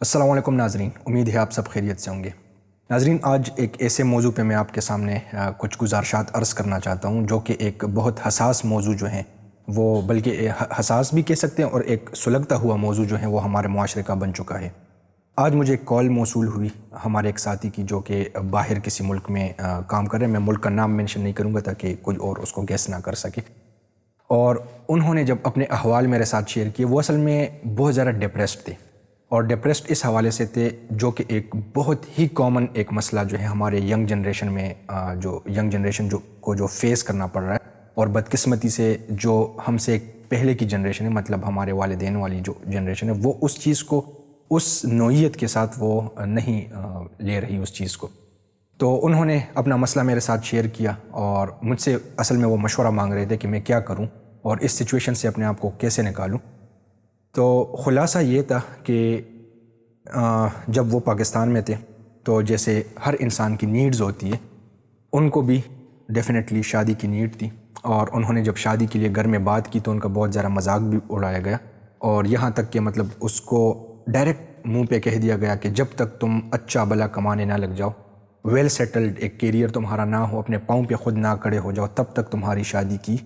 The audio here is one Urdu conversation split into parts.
السلام علیکم ناظرین، امید ہے آپ سب خیریت سے ہوں گے۔ ناظرین، آج ایک ایسے موضوع پہ میں آپ کے سامنے کچھ گزارشات عرض کرنا چاہتا ہوں جو کہ ایک بہت حساس موضوع جو ہے وہ بلکہ حساس بھی کہہ سکتے ہیں، اور ایک سلگتا ہوا موضوع جو ہے وہ ہمارے معاشرے کا بن چکا ہے۔ آج مجھے ایک کال موصول ہوئی ہمارے ایک ساتھی کی جو کہ باہر کسی ملک میں کام کر رہے ہیں۔ میں ملک کا نام مینشن نہیں کروں گا تاکہ کوئی اور اس کو گیس نہ کر سکے۔ اور انہوں نے جب اپنے احوال میرے ساتھ شیئر کیے، وہ اصل میں بہت زیادہ ڈپریسڈ تھے، اور ڈپریسڈ اس حوالے سے تھے جو کہ ایک بہت ہی کامن ایک مسئلہ جو ہے ہمارے ینگ جنریشن میں جو فیس کرنا پڑ رہا ہے، اور بدقسمتی سے جو ہم سے ایک پہلے کی جنریشن ہے، مطلب ہمارے والدین والی جو جنریشن ہے، وہ اس چیز کو اس نوعیت کے ساتھ وہ نہیں لے رہی اس چیز کو۔ تو انہوں نے اپنا مسئلہ میرے ساتھ شیئر کیا، اور مجھ سے اصل میں وہ مشورہ مانگ رہے تھے کہ میں کیا کروں اور اس سچویشن سے اپنے آپ کو کیسے نکالوں۔ تو خلاصہ یہ تھا کہ جب وہ پاکستان میں تھے تو جیسے ہر انسان کی نیڈز ہوتی ہے، ان کو بھی ڈیفینیٹلی شادی کی نیڈ تھی، اور انہوں نے جب شادی کے لیے گھر میں بات کی تو ان کا بہت زیادہ مذاق بھی اڑایا گیا، اور یہاں تک کہ مطلب اس کو ڈائریکٹ منہ پہ کہہ دیا گیا کہ جب تک تم اچھا بھلا کمانے نہ لگ جاؤ، ویل سیٹلڈ ایک کیریئر تمہارا نہ ہو، اپنے پاؤں پہ خود نہ کھڑے ہو جاؤ، تب تک تمہاری شادی کی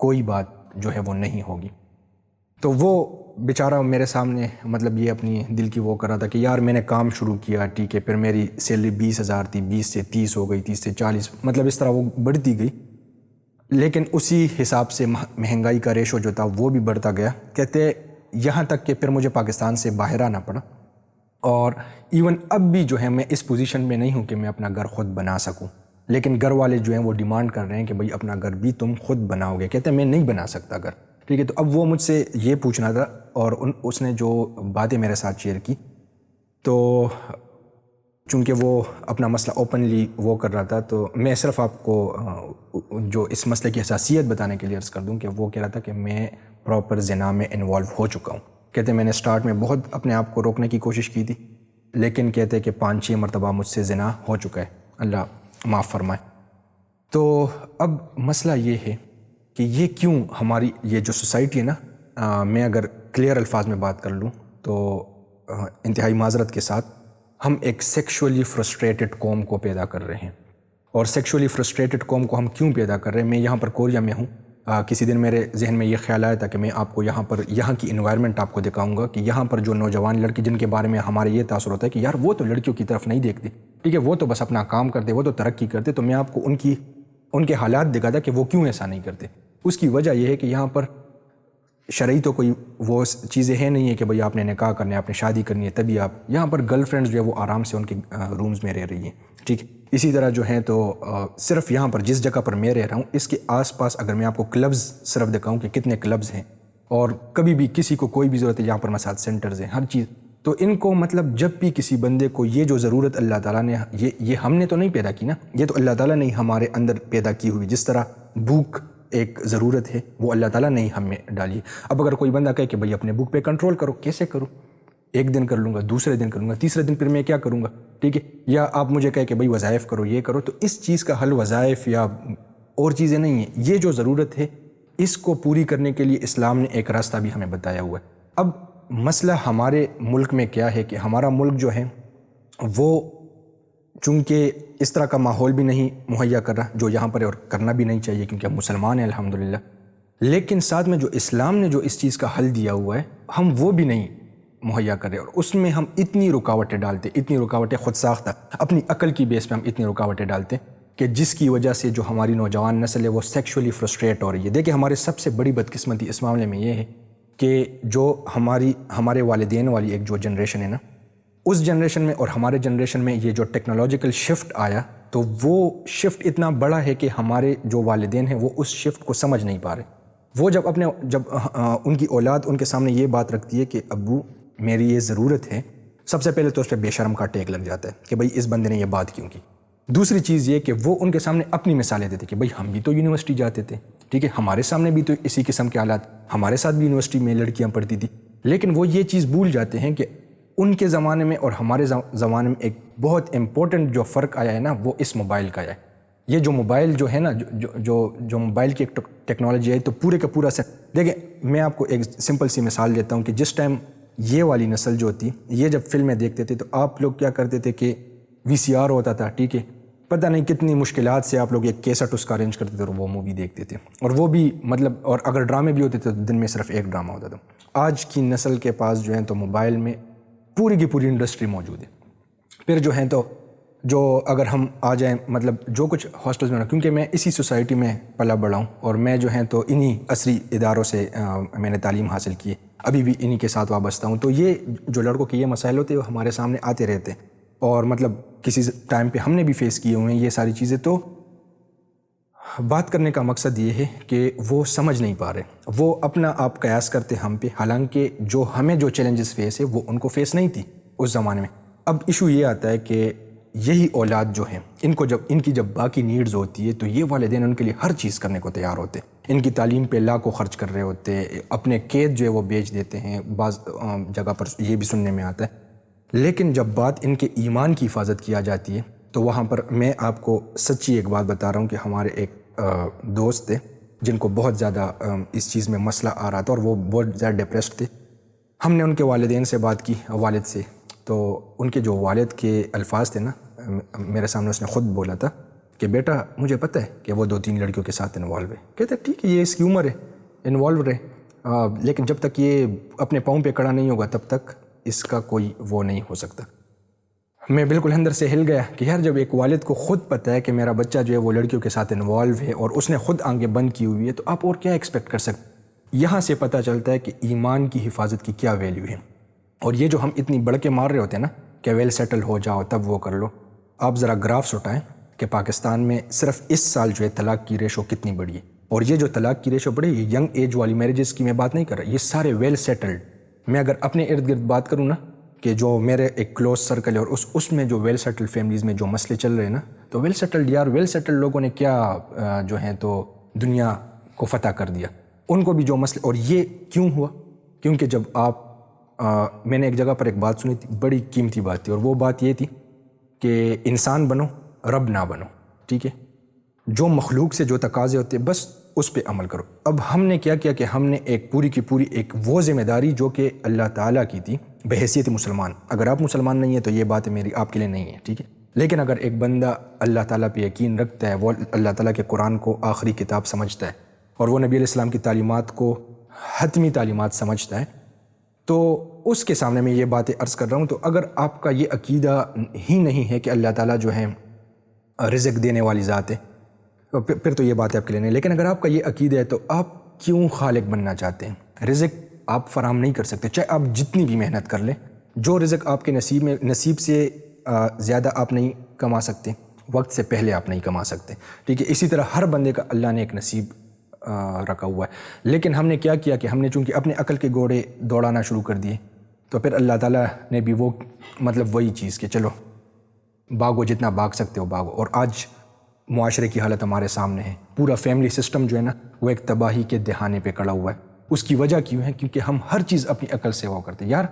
کوئی بات جو ہے وہ نہیں ہوگی۔ تو وہ بیچارہ میرے سامنے مطلب یہ اپنی دل کی وہ کر رہا تھا کہ یار میں نے کام شروع کیا، ٹھیک ہے، پھر میری سیلری 20,000 تھی، 20 سے 30 ہو گئی، 30 سے 40، مطلب اس طرح وہ بڑھتی گئی، لیکن اسی حساب سے مہنگائی کا ریشو جو تھا وہ بھی بڑھتا گیا۔ کہتے یہاں تک کہ پھر مجھے پاکستان سے باہر آنا پڑا، اور ایون اب بھی جو ہے میں اس پوزیشن میں نہیں ہوں کہ میں اپنا گھر خود بنا سکوں، لیکن گھر والے جو ہیں وہ ڈیمانڈ کر رہے ہیں کہ بھئی اپنا گھر بھی تم خود بناؤ گے۔ کہتے ہیں میں نہیں بنا سکتا گھر، ٹھیک ہے۔ تو اب وہ مجھ سے یہ پوچھنا تھا، اور اس نے جو باتیں میرے ساتھ شیئر کی، تو چونکہ وہ اپنا مسئلہ اوپنلی وہ کر رہا تھا، تو میں صرف آپ کو جو اس مسئلے کی حساسیت بتانے کے لیے عرض کر دوں کہ وہ کہہ رہا تھا کہ میں پراپر زنا میں انوالو ہو چکا ہوں۔ کہتے میں نے سٹارٹ میں بہت اپنے آپ کو روکنے کی کوشش کی تھی، لیکن کہتے کہ 5-6 مرتبہ مجھ سے زنا ہو چکا ہے، اللہ معاف فرمائے۔ تو اب مسئلہ یہ ہے کہ یہ کیوں ہماری یہ جو سوسائٹی ہے نا، میں اگر کلیئر الفاظ میں بات کر لوں تو انتہائی معذرت کے ساتھ ہم ایک سیکشولی فرسٹریٹڈ قوم کو پیدا کر رہے ہیں۔ اور سیکشولی فرسٹریٹڈ قوم کو ہم کیوں پیدا کر رہے ہیں؟ میں یہاں پر کوریا میں ہوں، کسی دن میرے ذہن میں یہ خیال آیا تھا کہ میں آپ کو یہاں کی انوائرمنٹ آپ کو دکھاؤں گا کہ یہاں پر جو نوجوان لڑکی جن کے بارے میں ہمارے یہ تاثر ہوتا ہے کہ یار وہ تو لڑکیوں کی طرف نہیں دیکھتے، ٹھیک ہے، وہ تو بس اپنا کام کرتے، وہ تو ترقی کرتے، تو میں آپ کو ان کے حالات دکھاتا کہ وہ کیوں ایسا نہیں کرتے۔ اس کی وجہ یہ ہے کہ یہاں پر شرعی تو کوئی وہ چیزیں ہیں نہیں ہے کہ بھئی آپ نے نکاح کرنا ہے، آپ نے شادی کرنی ہے تبھی آپ، یہاں پر گرل فرینڈز جو ہے وہ آرام سے ان کے رومز میں رہ رہی ہیں، ٹھیک ہے۔ اسی طرح جو ہیں تو صرف یہاں پر جس جگہ پر میں رہ رہا ہوں اس کے آس پاس اگر میں آپ کو کلبز صرف دکھاؤں کہ کتنے کلبز ہیں، اور کبھی بھی کسی کو کوئی بھی ضرورت ہے یہاں پر مساج سینٹرز ہیں، ہر چیز، تو ان کو مطلب جب بھی کسی بندے کو یہ جو ضرورت اللہ تعالیٰ نے یہ ہم نے تو نہیں پیدا کی نا، یہ تو اللہ تعالیٰ نے ہمارے اندر پیدا کی ہوئی، جس طرح بھوک ایک ضرورت ہے وہ اللہ تعالیٰ نے ہم میں ڈالی۔ اب اگر کوئی بندہ کہے کہ بھئی اپنے بھوک پہ کنٹرول کرو، کیسے کروں؟ ایک دن کر لوں گا، دوسرے دن کروں گا، تیسرے دن پھر میں کیا کروں گا، ٹھیک ہے۔ یا آپ مجھے کہے کہ بھئی وظائف کرو، یہ کرو، تو اس چیز کا حل وظائف یا اور چیزیں نہیں ہیں، یہ جو ضرورت ہے اس کو پوری کرنے کے لیے اسلام نے ایک راستہ بھی ہمیں بتایا ہوا ہے۔ اب مسئلہ ہمارے ملک میں کیا ہے کہ ہمارا ملک جو ہے وہ چونکہ اس طرح کا ماحول بھی نہیں مہیا کر رہا جو یہاں پر ہے، اور کرنا بھی نہیں چاہیے کیونکہ ہم مسلمان ہیں الحمدللہ، لیکن ساتھ میں جو اسلام نے جو اس چیز کا حل دیا ہوا ہے ہم وہ بھی نہیں مہیا کر رہے، اور اس میں ہم اتنی رکاوٹیں ڈالتے، اتنی رکاوٹیں خود ساختہ اپنی عقل کی بیس پہ ہم اتنی رکاوٹیں ڈالتے کہ جس کی وجہ سے جو ہماری نوجوان نسل ہے وہ سیکشولی فرسٹریٹ ہو رہی ہے۔ دیکھیں ہمارے سب سے بڑی بدقسمتی اس معاملے میں یہ ہے کہ جو ہمارے والدین والی ایک جو جنریشن ہے نا، اس جنریشن میں اور ہمارے جنریشن میں یہ جو ٹیکنالوجیکل شفٹ آیا تو وہ شفٹ اتنا بڑا ہے کہ ہمارے جو والدین ہیں وہ اس شفٹ کو سمجھ نہیں پا رہے۔ وہ جب ان کی اولاد ان کے سامنے یہ بات رکھتی ہے کہ ابو میری یہ ضرورت ہے، سب سے پہلے تو اس پہ بے شرم کا ٹیک لگ جاتا ہے کہ بھئی اس بندے نے یہ بات کیوں کی۔ دوسری چیز یہ کہ وہ ان کے سامنے اپنی مثالیں دیتے کہ بھئی ہم بھی تو یونیورسٹی جاتے تھے، ٹھیک ہے، ہمارے سامنے بھی تو اسی قسم کے حالات، ہمارے ساتھ بھی یونیورسٹی میں لڑکیاں پڑھتی تھی، لیکن وہ یہ چیز بھول جاتے ہیں کہ ان کے زمانے میں اور ہمارے زمانے میں ایک بہت امپورٹنٹ جو فرق آیا ہے نا وہ اس موبائل کا ہے۔ یہ جو موبائل جو ہے نا، جو موبائل کی ایک ٹیکنالوجی ہے، تو پورے کا پورا دیکھیں میں آپ کو ایک سمپل سی مثال دیتا ہوں کہ جس ٹائم یہ والی نسل جو تھی یہ جب فلمیں دیکھتے تھے تو آپ لوگ کیا کرتے تھے کہ VCR ہوتا تھا، ٹھیک ہے، پتہ نہیں کتنی مشکلات سے آپ لوگ ایک کیسٹ اس کا ارینج کرتے تھے اور وہ مووی دیکھتے تھے، اور وہ بھی مطلب، اور اگر ڈرامے بھی ہوتے تھے تو دن میں صرف ایک ڈرامہ ہوتا تھا۔ آج کی نسل کے پاس جو ہے تو موبائل میں پوری کی پوری انڈسٹری موجود ہے۔ پھر جو ہیں تو جو اگر ہم آ جائیں مطلب جو کچھ ہاسٹلز میں، کیونکہ میں اسی سوسائٹی میں پلا بڑھا ہوں اور میں جو ہیں تو انہی عصری اداروں سے میں نے تعلیم حاصل کی ہے، ابھی بھی انہی کے ساتھ وابستہ ہوں، تو یہ جو لڑکوں کے یہ مسائل ہوتے ہیں وہ ہمارے سامنے آتے رہتے ہیں، اور مطلب کسی ٹائم پہ ہم نے بھی فیس کیے ہوئے ہیں یہ ساری چیزیں۔ تو بات کرنے کا مقصد یہ ہے کہ وہ سمجھ نہیں پا رہے، وہ اپنا آپ قیاس کرتے ہم پہ، حالانکہ جو ہمیں جو چیلنجز فیس ہے وہ ان کو فیس نہیں تھی اس زمانے میں۔ اب ایشو یہ آتا ہے کہ یہی اولاد جو ہیں ان کی جب باقی نیڈز ہوتی ہے تو یہ والدین ان کے لیے ہر چیز کرنے کو تیار ہوتے ہیں، ان کی تعلیم پہ لاکھوں خرچ کر رہے ہوتے ہیں، اپنے قید جو ہے وہ بیچ دیتے ہیں، بعض جگہ پر یہ بھی سننے میں آتا ہے۔ لیکن جب بات ان کے ایمان کی حفاظت کیا جاتی ہے تو وہاں پر میں آپ کو سچی ایک بات بتا رہا ہوں کہ ہمارے ایک دوست تھے جن کو بہت زیادہ اس چیز میں مسئلہ آ رہا تھا اور وہ بہت زیادہ ڈپریسڈ تھے۔ ہم نے ان کے والدین سے بات کی، والد سے، تو ان کے جو والد کے الفاظ تھے نا، میرے سامنے اس نے خود بولا تھا کہ بیٹا مجھے پتہ ہے کہ وہ 2-3 لڑکیوں کے ساتھ انوالو ہے۔ کہتے ہیں ٹھیک ہے، یہ اس کی عمر ہے، انوالو رہے، لیکن جب تک یہ اپنے پاؤں پہ کھڑا نہیں ہوگا تب تک اس کا کوئی وہ نہیں ہو سکتا۔ میں بالکل اندر سے ہل گیا کہ یار جب ایک والد کو خود پتہ ہے کہ میرا بچہ جو ہے وہ لڑکیوں کے ساتھ انوالو ہے اور اس نے خود آنکھیں بند کی ہوئی ہے تو آپ اور کیا ایکسپیکٹ کر سکتے۔ یہاں سے پتہ چلتا ہے کہ ایمان کی حفاظت کی کیا ویلیو ہے، اور یہ جو ہم اتنی بڑھ کے مار رہے ہوتے ہیں نا کہ ویل سیٹل ہو جاؤ تب وہ کر لو، آپ ذرا گرافس اٹھائیں کہ پاکستان میں صرف اس سال جو ہے طلاق کی ریشو کتنی بڑھی ہے، اور یہ جو طلاق کی ریشو بڑھی ہے ینگ ایج والی میرجز کی میں بات نہیں کر رہا، یہ سارے ویل سیٹلڈ۔ میں اگر اپنے ارد گرد بات کروں نا کہ جو میرے ایک کلوز سرکل ہے اور اس میں جو ویل سیٹلڈ فیملیز میں جو مسئلے چل رہے ہیں نا، تو ویل سیٹلڈ لوگوں نے کیا جو ہیں تو دنیا کو فتح کر دیا، ان کو بھی جو مسئلے، اور یہ کیوں ہوا؟ کیونکہ جب آپ میں نے ایک جگہ پر ایک بات سنی تھی، بڑی قیمتی بات تھی، اور وہ بات یہ تھی کہ انسان بنو رب نہ بنو، ٹھیک ہے، جو مخلوق سے جو تقاضے ہوتے ہیں بس اس پہ عمل کرو۔ اب ہم نے کیا کیا کہ ہم نے ایک پوری کی پوری ایک وہ ذمہ داری جو کہ اللہ تعالیٰ کی تھی بحیثیت مسلمان، اگر آپ مسلمان نہیں ہیں تو یہ بات میری آپ کے لیے نہیں ہے، ٹھیک ہے، لیکن اگر ایک بندہ اللہ تعالیٰ پہ یقین رکھتا ہے، وہ اللہ تعالیٰ کے قرآن کو آخری کتاب سمجھتا ہے اور وہ نبی علیہ السلام کی تعلیمات کو حتمی تعلیمات سمجھتا ہے، تو اس کے سامنے میں یہ باتیں عرض کر رہا ہوں۔ تو اگر آپ کا یہ عقیدہ ہی نہیں ہے کہ اللہ تعالیٰ جو ہے رزق دینے والی ذات ہے، پھر تو یہ بات آپ کے لیے نہیں، لیکن اگر آپ کا یہ عقیدہ ہے تو آپ کیوں خالق بننا چاہتے ہیں؟ رزق آپ فراہم نہیں کر سکتے، چاہے آپ جتنی بھی محنت کر لیں، جو رزق آپ کے نصیب سے زیادہ آپ نہیں کما سکتے، وقت سے پہلے آپ نہیں کما سکتے، ٹھیک ہے، اسی طرح ہر بندے کا اللہ نے ایک نصیب رکھا ہوا ہے، لیکن ہم نے کیا کیا کہ ہم نے چونکہ اپنے عقل کے گھوڑے دوڑانا شروع کر دیے، تو پھر اللہ تعالیٰ نے بھی وہ مطلب وہی چیز کہ چلو بھاگو، جتنا بھاگ سکتے ہو بھاگو، اور آج معاشرے کی حالت ہمارے سامنے ہے، پورا فیملی سسٹم جو ہے نا وہ ایک تباہی کے دہانے پہ کھڑا ہوا ہے۔ اس کی وجہ کیوں ہے؟ کیونکہ ہم ہر چیز اپنی عقل سے وہ کرتے ہیں۔ یار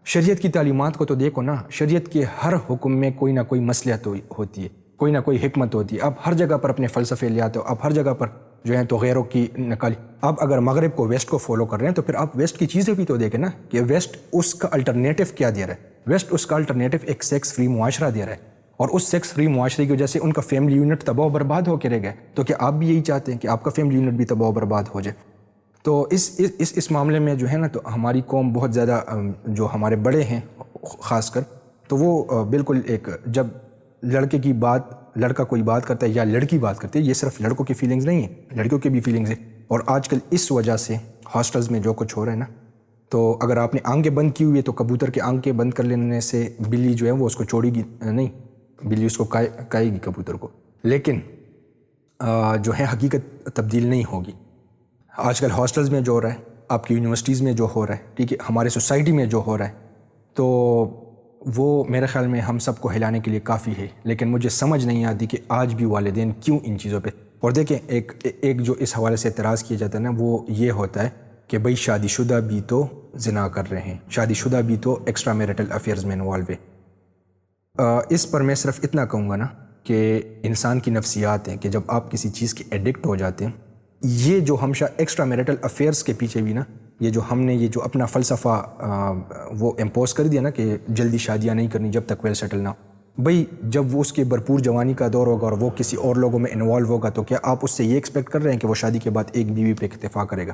شریعت کی تعلیمات کو تو دیکھو نا، شریعت کے ہر حکم میں کوئی نہ کوئی مصلحت ہوتی ہے، کوئی نہ کوئی حکمت ہوتی ہے، آپ ہر جگہ پر اپنے فلسفے لے آتے ہو، آپ ہر جگہ پر جو ہیں تو غیروں کی نقالی، آپ اگر مغرب کو ویسٹ کو فالو کر رہے ہیں تو پھر آپ ویسٹ کی چیزیں بھی تو دیکھیں نا کہ ویسٹ اس کا الٹرنیٹو کیا دے رہا ہے، ویسٹ اس کا الٹرنیٹو ایک سیکس فری معاشرہ دے رہا ہے، اور اس سیکس فری معاشرے کی وجہ سے ان کا فیملی یونٹ تباہ و برباد ہو کے رہ گئے، تو کیا آپ بھی یہی چاہتے ہیں کہ آپ کا فیملی یونٹ بھی تباہ و برباد ہو جائے؟ تو اس معاملے میں جو ہے نا تو ہماری قوم بہت زیادہ جو ہمارے بڑے ہیں خاص کر، تو وہ بالکل ایک جب لڑکے کی بات، لڑکا کوئی بات کرتا ہے یا لڑکی بات کرتی ہے، یہ صرف لڑکوں کی فیلنگز نہیں ہیں، لڑکیوں کی بھی فیلنگز ہیں، اور آج کل اس وجہ سے ہاسٹلز میں جو کچھ ہو رہا ہے نا، تو اگر آپ نے آنکھیں بند کی ہوئی ہے تو کبوتر کے آنکھیں بند کر لینے سے بلی جو ہے وہ اس کو چھوڑے گی نہیں، بلی اس کو کائے گی کبوتر کو، لیکن جو ہے حقیقت تبدیل نہیں ہوگی۔ آج کل ہاسٹلز میں جو ہو رہا ہے، آپ کی یونیورسٹیز میں جو ہو رہا ہے، ٹھیک ہے، ہمارے سوسائٹی میں جو ہو رہا ہے، تو وہ میرے خیال میں ہم سب کو ہلانے کے لیے کافی ہے، لیکن مجھے سمجھ نہیں آتی کہ آج بھی والدین کیوں ان چیزوں پہ، اور دیکھیں ایک جو اس حوالے سے اعتراض کیا جاتا ہے نا وہ یہ ہوتا ہے کہ بھئی شادی شدہ بھی تو زنا کر رہے ہیں، شادی شدہ بھی تو ایکسٹرا میریٹل افیئرز میں انوالو ہے۔ اس پر میں صرف اتنا کہوں گا نا کہ انسان کی نفسیات ہیں کہ جب آپ کسی چیز کے ایڈکٹ ہو جاتے ہیں، یہ جو ہمیشہ ایکسٹرا میریٹل افیئرز کے پیچھے بھی نا یہ جو ہم نے یہ جو اپنا فلسفہ وہ امپوز کر دیا نا کہ جلدی شادیاں نہیں کرنی جب تک ویل سیٹل نہ ہو، بھئی جب وہ اس کے بھرپور جوانی کا دور ہوگا اور وہ کسی اور لوگوں میں انوالو ہوگا تو کیا آپ اس سے یہ ایکسپیکٹ کر رہے ہیں کہ وہ شادی کے بعد ایک بیوی پہ اکتفا کرے گا؟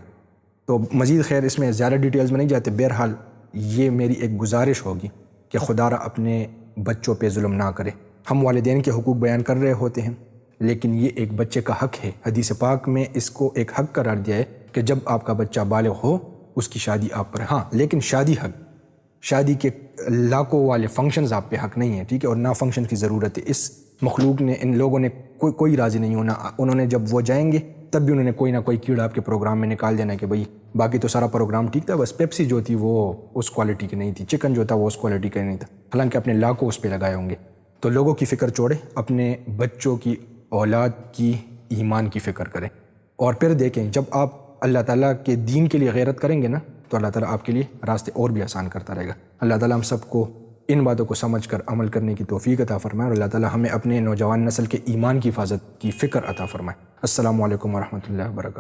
تو مزید خیر اس میں زیادہ ڈیٹیلز میں نہیں جاتے، بہرحال یہ میری ایک گزارش ہوگی کہ خدا را اپنے بچوں پہ ظلم نہ کرے۔ ہم والدین کے حقوق بیان کر رہے ہوتے ہیں، لیکن یہ ایک بچے کا حق ہے۔ حدیث پاک میں اس کو ایک حق قرار دیا ہے کہ جب آپ کا بچہ بالغ ہو اس کی شادی آپ پر، ہاں لیکن شادی حق، شادی کے لاکھوں والے فنکشنز آپ پہ حق نہیں ہیں، ٹھیک ہے، اور نہ فنکشن کی ضرورت ہے۔ اس مخلوق نے، ان لوگوں نے کوئی راضی نہیں ہونا، انہوں نے جب وہ جائیں گے تب بھی انہوں نے کوئی نہ کوئی کیڑا آپ کے پروگرام میں نکال دینا ہے کہ بھئی باقی تو سارا پروگرام ٹھیک تھا، بس پیپسی جو تھی وہ اس کوالٹی کی نہیں تھی، چکن جو تھا وہ اس کوالٹی کا نہیں تھا، حالانکہ اپنے لاکھوں اس پہ لگائے ہوں گے۔ تو لوگوں کی فکر چھوڑے، اپنے بچوں کی، اولاد کی، ایمان کی فکر کریں، اور پھر دیکھیں جب آپ اللہ تعالیٰ کے دین کے لیے غیرت کریں گے نا تو اللہ تعالیٰ آپ کے لیے راستے اور بھی آسان کرتا رہے گا۔ اللہ تعالیٰ ہم سب کو ان باتوں کو سمجھ کر عمل کرنے کی توفیق عطا فرمائے، اور اللہ تعالیٰ ہمیں اپنے نوجوان نسل کے ایمان کی حفاظت کی فکر عطا فرمائے۔ السلام علیکم ورحمۃ اللہ وبرکاتہ۔